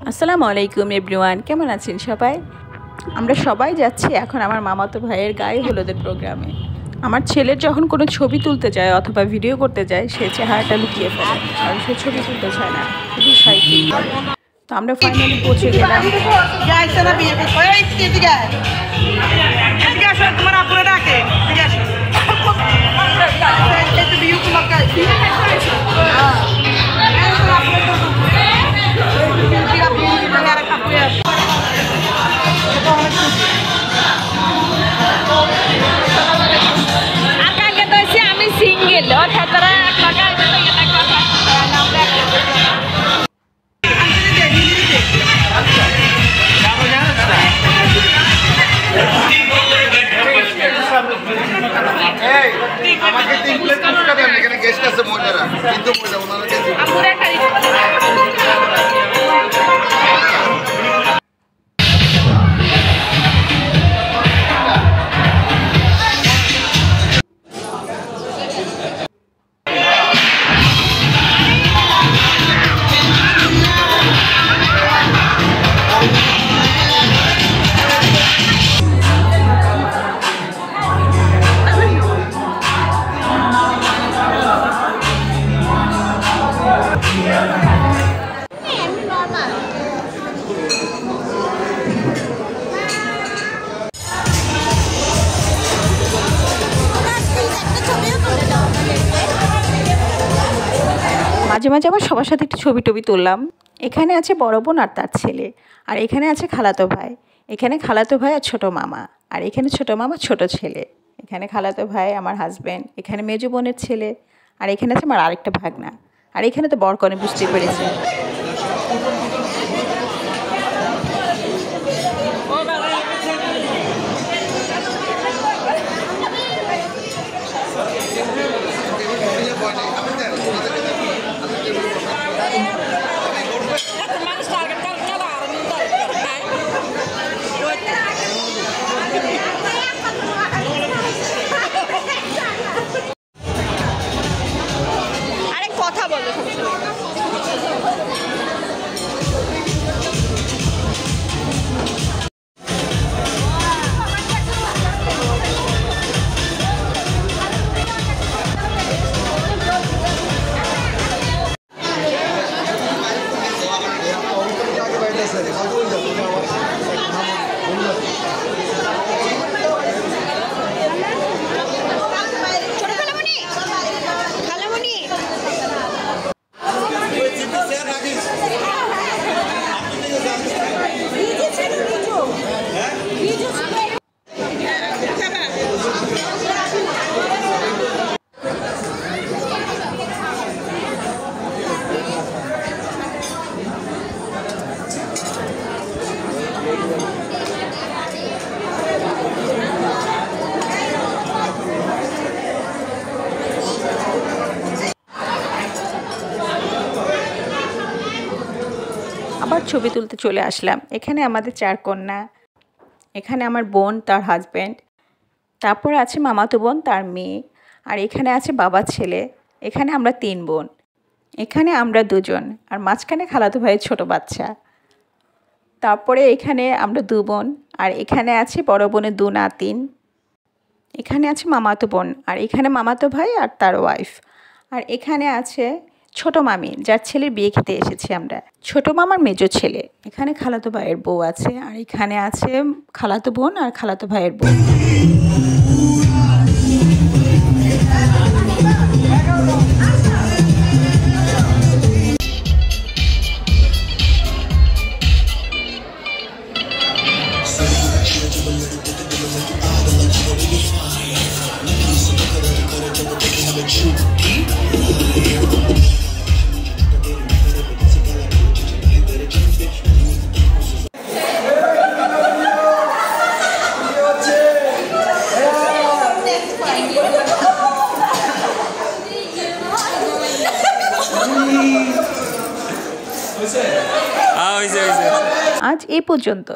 আসসালামু আলাইকুম এভরিওয়ান, কেমন আছেন সবাই? আমরা সবাই যাচ্ছি এখন আমার মামাতো ভাইয়ের গায়ে হলুদের প্রোগ্রামে। আমার ছেলের যখন কোনো ছবি তুলতে যায় অথবা ভিডিও করতে যায়, সে চেহারাটা লুকিয়ে ফেলে, আর সে ছবি তুলতে চায় না, শুধু সাইকেল। তো আমরা ফাইনালি পৌঁছে গেলাম। আমাকে 3 প্লেট ফুচকা দেন, এখানে গেস্ট আছে মহিলারা, কিন্তু মহিলা ওনাদেরকে মাঝে মাঝে আবার সবার সাথে একটু ছবি টবি তুললাম। এখানে আছে বড় বোন আর তার ছেলে, আর এখানে আছে খালাতো ভাই, এখানে খালাতো ভাই আর ছোটো মামা, আর এখানে ছোটো মামা ছোটো ছেলে, এখানে খালাতো ভাই আমার হাজব্যান্ড, এখানে মেজো বোনের ছেলে, আর এখানে আছে আমার আরেকটা ভাগনা, আর এখানে তো বরকনে বুঝতে পেরেছে। আবার ছবি তুলতে চলে আসলাম। এখানে আমাদের 4 কন্যা, এখানে আমার বোন তার হাজব্যান্ড, তারপরে আছে মামাতো বোন তার মেয়ে, আর এখানে আছে বাবার ছেলে, এখানে আমরা 3 বোন, এখানে আমরা 2 জন, আর মাঝখানে খালাতো ভাইয়ের ছোট বাচ্চা, তারপরে এখানে আমরা 2 বোন, আর এখানে আছে বড় বোনের 2 নাতিন, এখানে আছে মামাতো বোন, আর এখানে মামাতো ভাই আর তার ওয়াইফ, আর এখানে আছে ছোট মামি যার ছেলের বিয়ে খেতে এসেছি আমরা, ছোট মামার মেজো ছেলে, এখানে খালাতো ভাইয়ের বউ আছে, আর এখানে আছে খালাতো বোন আর খালাতো ভাইয়ের বউ। আজ এই পর্যন্ত।